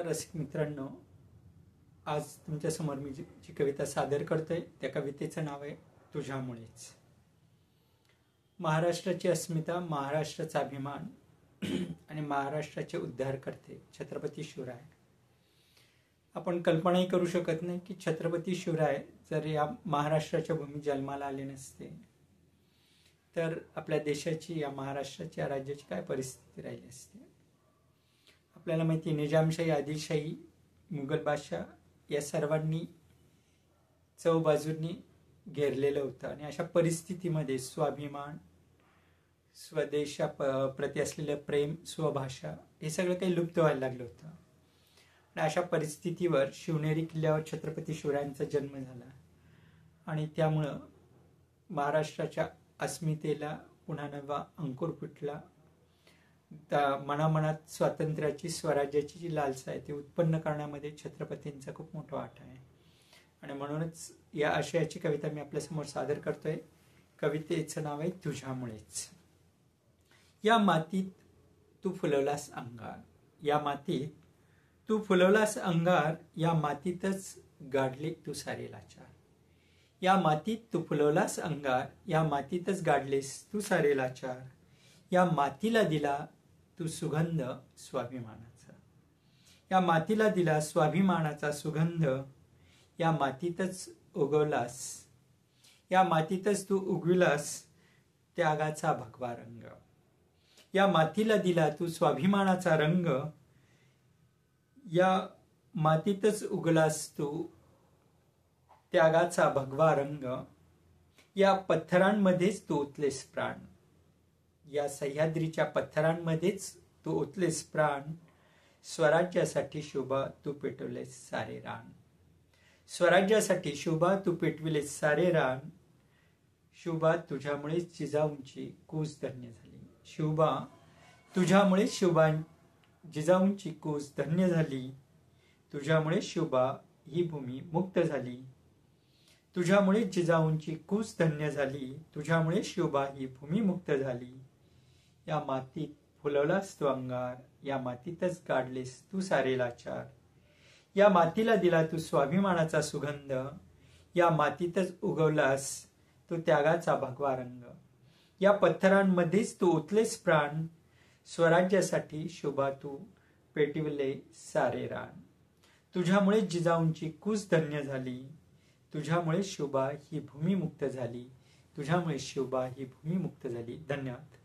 रसिक मित्रांनो, आज तुमच्यासमोर मी जी कविता सादर करतोय त्या कवितेचं नाव आहे तुझ्यामुळेच. महाराष्ट्राची अस्मिता, महाराष्ट्राचा अभिमान आणि महाराष्ट्राचे उद्धार करते छत्रपती शिवराय. आपण कल्पनाही करू शकत नाही की छत्रपती शिवराय जर या महाराष्ट्राच्या भूमी जन्माला आले नसते तर आपल्या देशाची, या महाराष्ट्राची, या राज्याची काय परिस्थिती राहिली असते. आपल्याला माहिती, निजामशाही, आदिलशाही, मुघल बादशाह या सर्वांनी चौबाजूंनी घेरलेलं होतं आणि अशा परिस्थितीमध्ये स्वाभिमान, स्वदेशा प्रति असलेलं प्रेम, स्वभाषा हे सगळं काही लुप्त व्हायला लागलं होतं. आणि अशा परिस्थितीवर शिवनेरी किल्ल्यावर छत्रपती शिवरायांचा जन्म झाला आणि त्यामुळं महाराष्ट्राच्या अस्मितेला पुन्हा नवा अंकुर फुटला. मनामनात स्वातंत्र्याची, स्वराज्याची जी लालसा आहे ती उत्पन्न करण्यामध्ये छत्रपतींचा खूप मोठा वाटा आहे. आणि म्हणूनच या आशयाची कविता मी आपल्यासमोर सादर करतोय. कवितेचं नाव आहे तुझ्यामुळेच. या मातीत तू फुलवलास अंगार, या मातीत तू फुलवलास अंगार, या मातीतच गाडले तू सारे लाचार. या मातीत तू फुलवलास अंगार, या मातीतच गाडलेस तू सारे लाचार. या मातीला दिला तू सुगंध स्वाभिमानाचा, या मातीला दिला स्वाभिमानाचा सुगंध. या मातीतच उगवलास, या मातीतच तू उगविलास त्यागाचा भगवा रंग. या मातीला दिला तू स्वाभिमानाचा रंग, या मातीतच उगलास तू त्यागाचा भगवा रंग. या पत्थरांमध्येच तू ओतलेस प्राण, या सह्याद्रीच्या पत्थरांमध्येच तू ओतलेस प्राण. स्वराज्यासाठी शोभा तू पेटवलेस सारे रान, स्वराज्यासाठी शोभा तू पेटविलेस सारे रान. शोभा तुझ्यामुळे जिजाऊंची कूस धन्य झाली, शोभा तुझ्यामुळे शोभा जिजाऊंची कूस धन्य झाली. तुझ्यामुळे शोभा ही भूमी मुक्त झाली, तुझ्यामुळे जिजाऊंची कूस धन्य झाली. तुझ्यामुळे शोभा ही भूमी मुक्त झाली. या मातीत फुलवलास तू अंगार, या मातीतच गाडलेस तू सारे लाचार. या मातीला दिला तू स्वाभिमानाचा सुगंध, या मातीतच उगवलास तू त्यागाचा भगवा रंग. या पत्थरांमध्येच तू ओतलेस प्राण, स्वराज्यासाठी शोभा तू पेटविले सारे रान. तुझ्यामुळे जिजाऊंची कूस धन्य झाली, तुझ्यामुळे शोभा ही भूमी मुक्त झाली. तुझ्यामुळे शोभा ही भूमी मुक्त झाली. धन्यवाद.